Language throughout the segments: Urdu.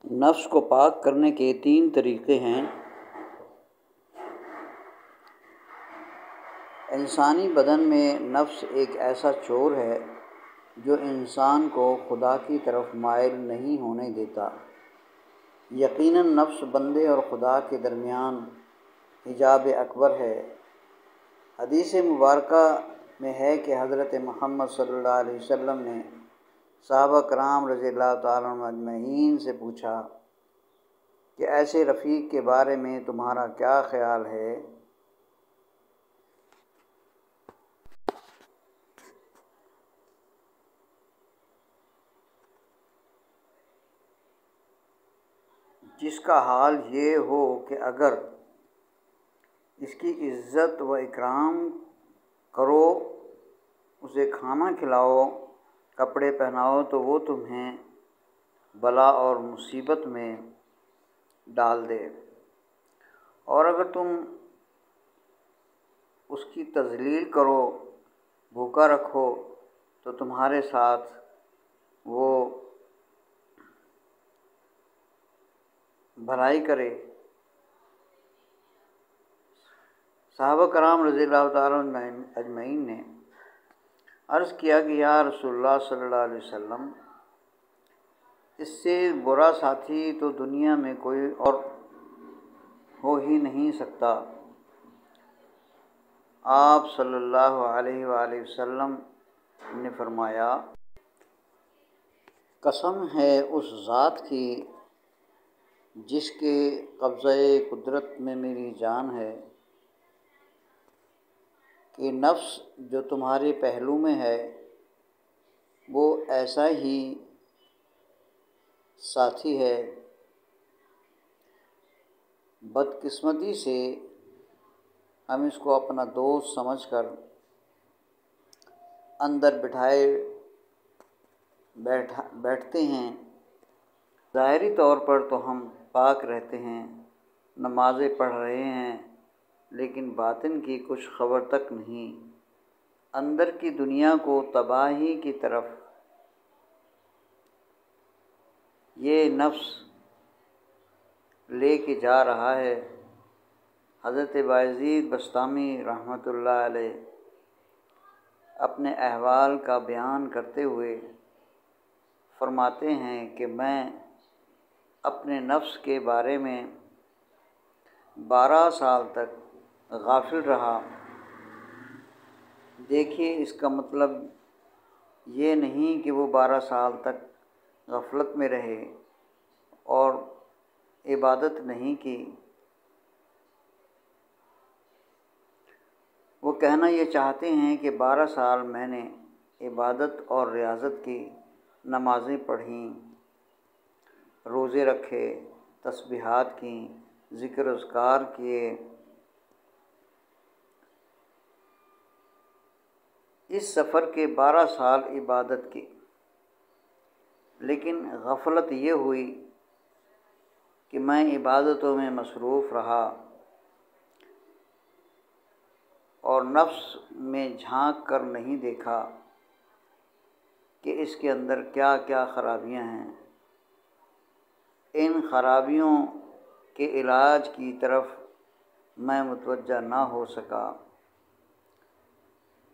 نفس کو پاک کرنے کے 3 طریقے ہیں۔ انسانی بدن میں نفس ایک ایسا چور ہے جو انسان کو خدا کی طرف مائل نہیں ہونے دیتا۔ یقیناً نفس بندے اور خدا کے درمیان حجاب اکبر ہے۔ حدیث مبارکہ میں ہے کہ حضرت محمد صلی اللہ علیہ وسلم نے صحابہ کرام رضی اللہ تعالیٰ عنہم اجمعین سے پوچھا کہ ایسے رفیق کے بارے میں تمہارا کیا خیال ہے؟ جس کا حال یہ ہو کہ اگر اس کی عزت و اکرام کرو، اسے کھانا کھلاؤ، کپڑے پہناؤ تو وہ تمہیں بلا اور مصیبت میں ڈال دے، اور اگر تم اس کی تذلیل کرو، بھوکا رکھو تو تمہارے ساتھ وہ بھلائی کرے۔ صحابہ کرام رضی اللہ تعالیٰ عنہم اجمعین نے عرض کیا کہ یا رسول اللہ صلی اللہ علیہ وسلم، اس سے برا ساتھی تو دنیا میں کوئی اور ہو ہی نہیں سکتا۔ آپ صلی اللہ علیہ وآلہ وسلم نے فرمایا، قسم ہے اس ذات کی جس کے قبضہ قدرت میں میری جان ہے، کہ نفس جو تمہارے پہلو میں ہے وہ ایسا ہی ساتھی ہے۔ بدقسمتی سے ہم اس کو اپنا دوست سمجھ کر اندر بٹھائے بیٹھتے ہیں۔ ظاہری طور پر تو ہم پاک رہتے ہیں، نمازیں پڑھ رہے ہیں، لیکن باطن کی کچھ خبر تک نہیں۔ اندر کی دنیا کو تباہی کی طرف یہ نفس لے کے جا رہا ہے۔ حضرت بایزید بسطامی رحمۃ اللہ علیہ اپنے احوال کا بیان کرتے ہوئے فرماتے ہیں کہ میں اپنے نفس کے بارے میں 12 سال تک غافل رہا۔ دیکھیے، اس کا مطلب یہ نہیں کہ وہ 12 سال تک غفلت میں رہے اور عبادت نہیں کی۔ وہ کہنا یہ چاہتے ہیں کہ 12 سال میں نے عبادت اور ریاضت کی، نمازیں پڑھیں، روزے رکھے، تسبیحات کیں، ذکر اذکار کیے۔ اس سفر کے 12 سال عبادت کی، لیکن غفلت یہ ہوئی کہ میں عبادتوں میں مصروف رہا اور نفس میں جھانک کر نہیں دیکھا کہ اس کے اندر کیا کیا خرابیاں ہیں۔ ان خرابیوں کے علاج کی طرف میں متوجہ نہ ہو سکا،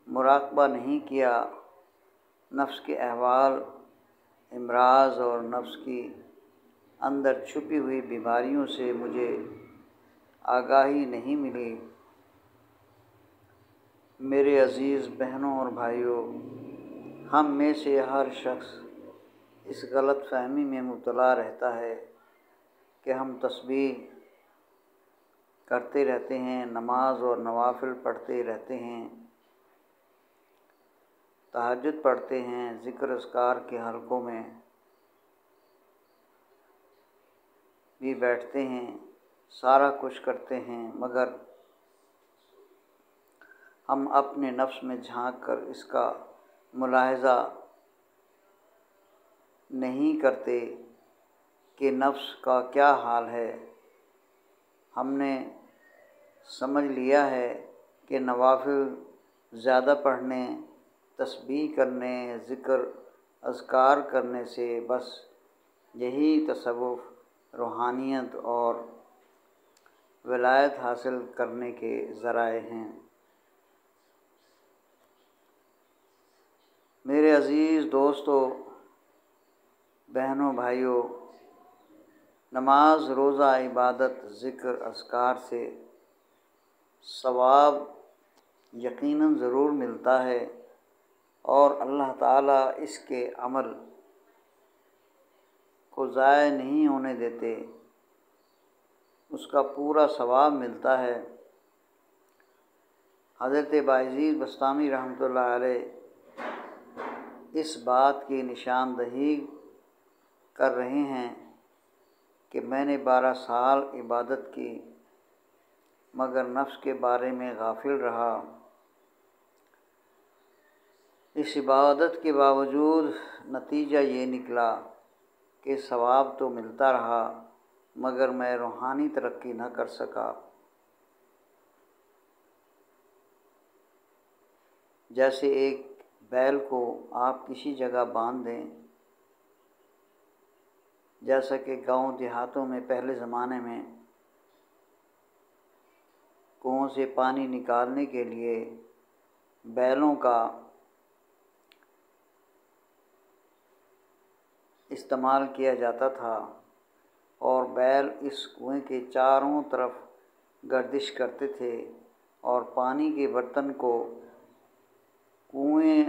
مراقبہ نہیں کیا۔ نفس کے احوال، امراض اور نفس کی اندر چھپی ہوئی بیماریوں سے مجھے آگاہی نہیں ملی۔ میرے عزیز بہنوں اور بھائیوں، ہم میں سے ہر شخص اس غلط فہمی میں مبتلا رہتا ہے کہ ہم تسبیح کرتے رہتے ہیں، نماز اور نوافل پڑھتے رہتے ہیں، تہجد پڑھتے ہیں، ذکر اذکار کے حلقوں میں بھی بیٹھتے ہیں، سارا کچھ کرتے ہیں، مگر ہم اپنے نفس میں جھانک کر اس کا ملاحظہ نہیں کرتے کہ نفس کا کیا حال ہے۔ ہم نے سمجھ لیا ہے کہ نوافل زیادہ پڑھنے، تسبیح کرنے، ذکر اذکار کرنے سے بس یہی تصوف روحانیت اور ولایت حاصل کرنے کے ذرائع ہیں۔ میرے عزیز دوستو، بہنوں، بھائیوں، نماز، روزہ، عبادت، ذکر، اذکار سے ثواب یقیناً ضرور ملتا ہے، اور اللہ تعالیٰ اس کے عمل کو ضائع نہیں ہونے دیتے، اس کا پورا ثواب ملتا ہے۔ حضرت بایزید بسطامی رحمۃ اللہ علیہ اس بات کی نشاندہی کر رہے ہیں کہ میں نے 12 سال عبادت کی مگر نفس کے بارے میں غافل رہا۔ اس عبادت کے باوجود نتیجہ یہ نکلا کہ ثواب تو ملتا رہا مگر میں روحانی ترقی نہ کر سکا۔ جیسے ایک بیل کو آپ کسی جگہ باندھ دیں، جیسا کہ گاؤں دیہاتوں میں پہلے زمانے میں کنویں سے پانی نکالنے کے لیے بیلوں کا استعمال کیا جاتا تھا، اور بیل اس کنویں کے چاروں طرف گردش کرتے تھے اور پانی کے برتن کو کنویں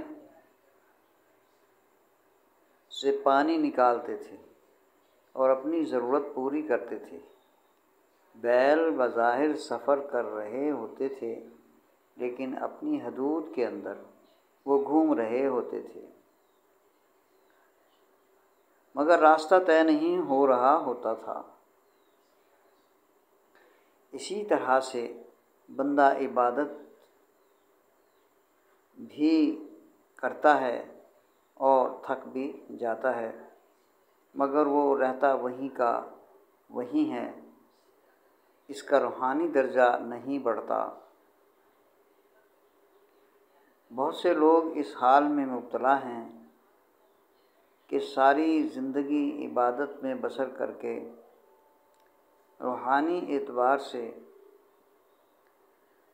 سے پانی نکالتے تھے اور اپنی ضرورت پوری کرتے تھے۔ بیل بظاہر سفر کر رہے ہوتے تھے لیکن اپنی حدود کے اندر وہ گھوم رہے ہوتے تھے، مگر راستہ طے نہیں ہو رہا ہوتا تھا۔ اسی طرح سے بندہ عبادت بھی کرتا ہے اور تھک بھی جاتا ہے مگر وہ رہتا وہیں کا وہیں ہے، اس کا روحانی درجہ نہیں بڑھتا۔ بہت سے لوگ اس حال میں مبتلا ہیں کہ ساری زندگی عبادت میں بسر کر کے روحانی اعتبار سے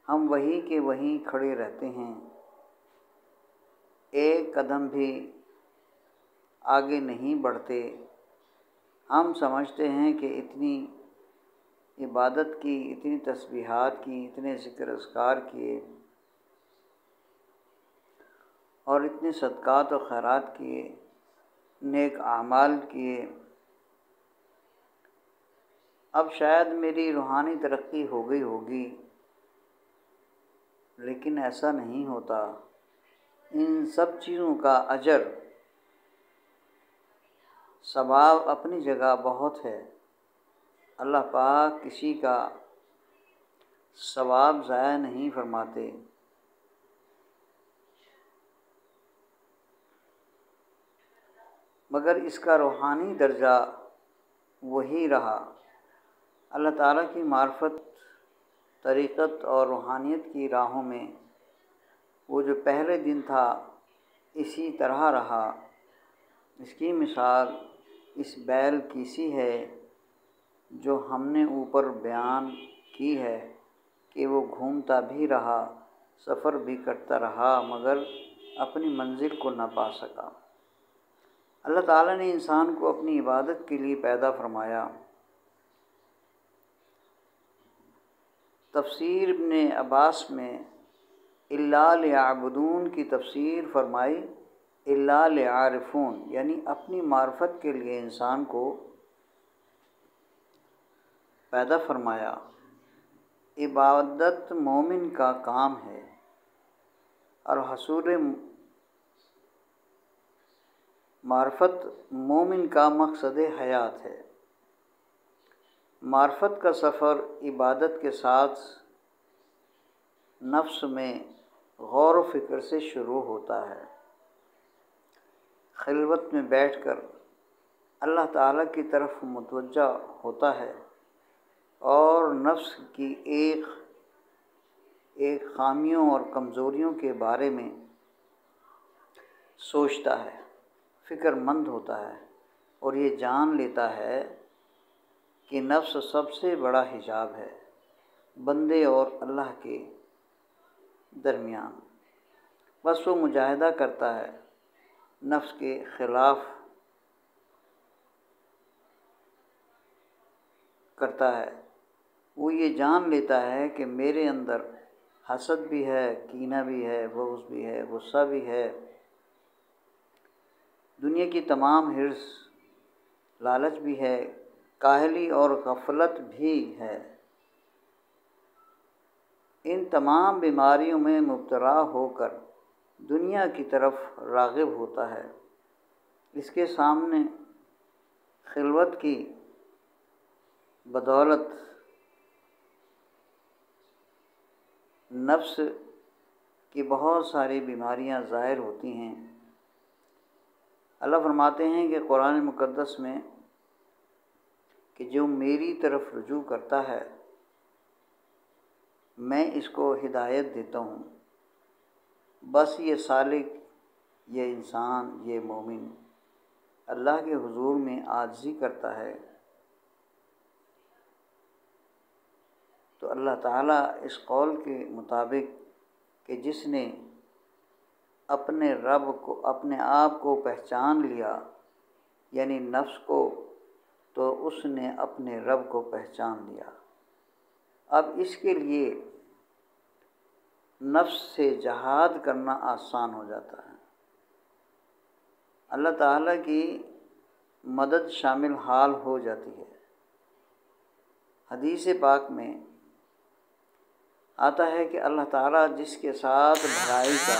ہم وہیں کے وہیں کھڑے رہتے ہیں، ایک قدم بھی آگے نہیں بڑھتے۔ ہم سمجھتے ہیں کہ اتنی عبادت کی، اتنی تسبیحات کی، اتنے ذکر اذکار کیے اور اتنے صدقات و خیرات کیے، نیک اعمال کیے، اب شاید میری روحانی ترقی ہو گئی ہوگی، لیکن ایسا نہیں ہوتا۔ ان سب چیزوں کا اجر، ثواب اپنی جگہ بہت ہے۔ اللہ پاک کسی کا ثواب ضائع نہیں فرماتے۔ مگر اس کا روحانی درجہ وہی رہا۔ اللہ تعالیٰ کی معرفت، طریقت اور روحانیت کی راہوں میں وہ جو پہلے دن تھا اسی طرح رہا۔ اس کی مثال اس بیل کی سی ہے جو ہم نے اوپر بیان کی ہے کہ وہ گھومتا بھی رہا، سفر بھی کرتا رہا مگر اپنی منزل کو نہ پا سکا۔ اللہ تعالیٰ نے انسان کو اپنی عبادت کے لیے پیدا فرمایا۔ تفسیر ابن عباس میں الا لیعبدون کی تفسیر فرمائی الا لیعارفون، یعنی اپنی معرفت کے لیے انسان کو پیدا فرمایا۔ عبادت مومن کا کام ہے اور حصول معرفت مومن کا مقصد حیات ہے۔ معرفت کا سفر عبادت کے ساتھ نفس میں غور و فکر سے شروع ہوتا ہے۔ خلوت میں بیٹھ کر اللہ تعالیٰ کی طرف متوجہ ہوتا ہے اور نفس کی ایک خامیوں اور کمزوریوں کے بارے میں سوچتا ہے، فکر مند ہوتا ہے اور یہ جان لیتا ہے کہ نفس سب سے بڑا حجاب ہے بندے اور اللہ کے درمیان۔ بس وہ مجاہدہ کرتا ہے، نفس کے خلاف کرتا ہے۔ وہ یہ جان لیتا ہے کہ میرے اندر حسد بھی ہے، کینہ بھی ہے، بغض بھی ہے، غصہ بھی ہے، دنیا کی تمام حرص، لالچ بھی ہے، کاہلی اور غفلت بھی ہے۔ ان تمام بیماریوں میں مبتلا ہو کر دنیا کی طرف راغب ہوتا ہے۔ اس کے سامنے خلوت کی بدولت نفس کی بہت ساری بیماریاں ظاہر ہوتی ہیں۔ اللہ فرماتے ہیں کہ قرآن مقدس میں کہ جو میری طرف رجوع کرتا ہے میں اس کو ہدایت دیتا ہوں۔ بس یہ سالک، یہ انسان، یہ مومن اللہ کے حضور میں عاجزی کرتا ہے تو اللہ تعالیٰ اس قول کے مطابق کہ جس نے اپنے رب کو، اپنے آپ کو پہچان لیا یعنی نفس کو، تو اس نے اپنے رب کو پہچان لیا۔ اب اس کے لیے نفس سے جہاد کرنا آسان ہو جاتا ہے۔ اللہ تعالیٰ کی مدد شامل حال ہو جاتی ہے۔ حدیث پاک میں آتا ہے کہ اللہ تعالیٰ جس کے ساتھ بھلائی کا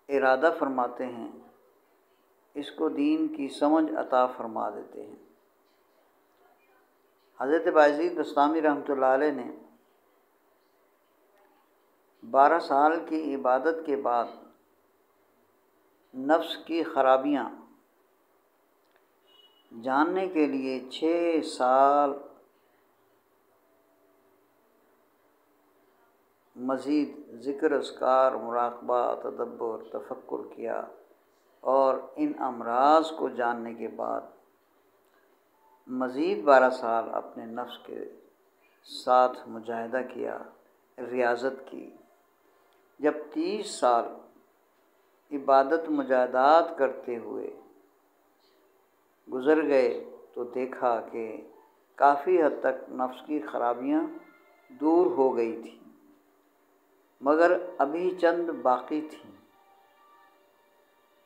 ارادہ فرماتے ہیں اس کو دین کی سمجھ عطا فرما دیتے ہیں۔ حضرت بایزید بسطامی رحمۃ اللہ علیہ نے 12 سال کی عبادت کے بعد نفس کی خرابیاں جاننے کے لیے 6 سال مزید ذکر، اذکار، مراقبہ، تدبر، تفکر کیا، اور ان امراض کو جاننے کے بعد مزید 12 سال اپنے نفس کے ساتھ مجاہدہ کیا، ریاضت کی۔ جب 30 سال عبادت مجاہدات کرتے ہوئے گزر گئے تو دیکھا کہ کافی حد تک نفس کی خرابیاں دور ہو گئی تھیں، مگر ابھی چند باقی تھیں۔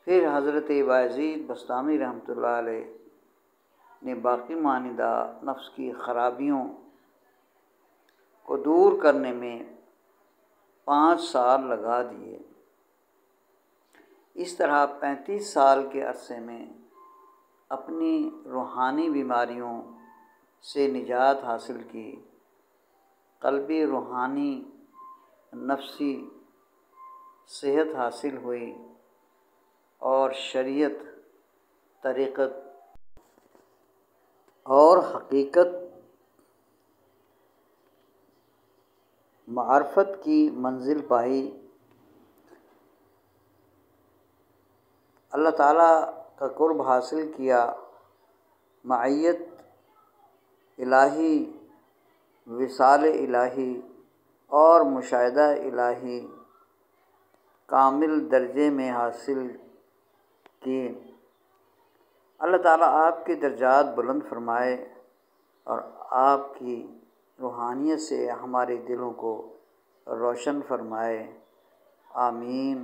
پھر حضرت بایزید بسطامی رحمۃ اللہ علیہ نے باقی ماندہ نفس کی خرابیوں کو دور کرنے میں 5 سال لگا دیے۔ اس طرح 35 سال کے عرصے میں اپنی روحانی بیماریوں سے نجات حاصل کی، قلبی، روحانی، نفسی صحت حاصل ہوئی اور شریعت، طریقت اور حقیقت، معرفت کی منزل پائی۔ اللہ تعالیٰ کا قرب حاصل کیا، معیت الہی، وصال الہی اور مشاہدہ الہی کامل درجے میں حاصل کی۔ اللہ تعالیٰ آپ کے درجات بلند فرمائے اور آپ کی روحانیت سے ہمارے دلوں کو روشن فرمائے۔ آمین۔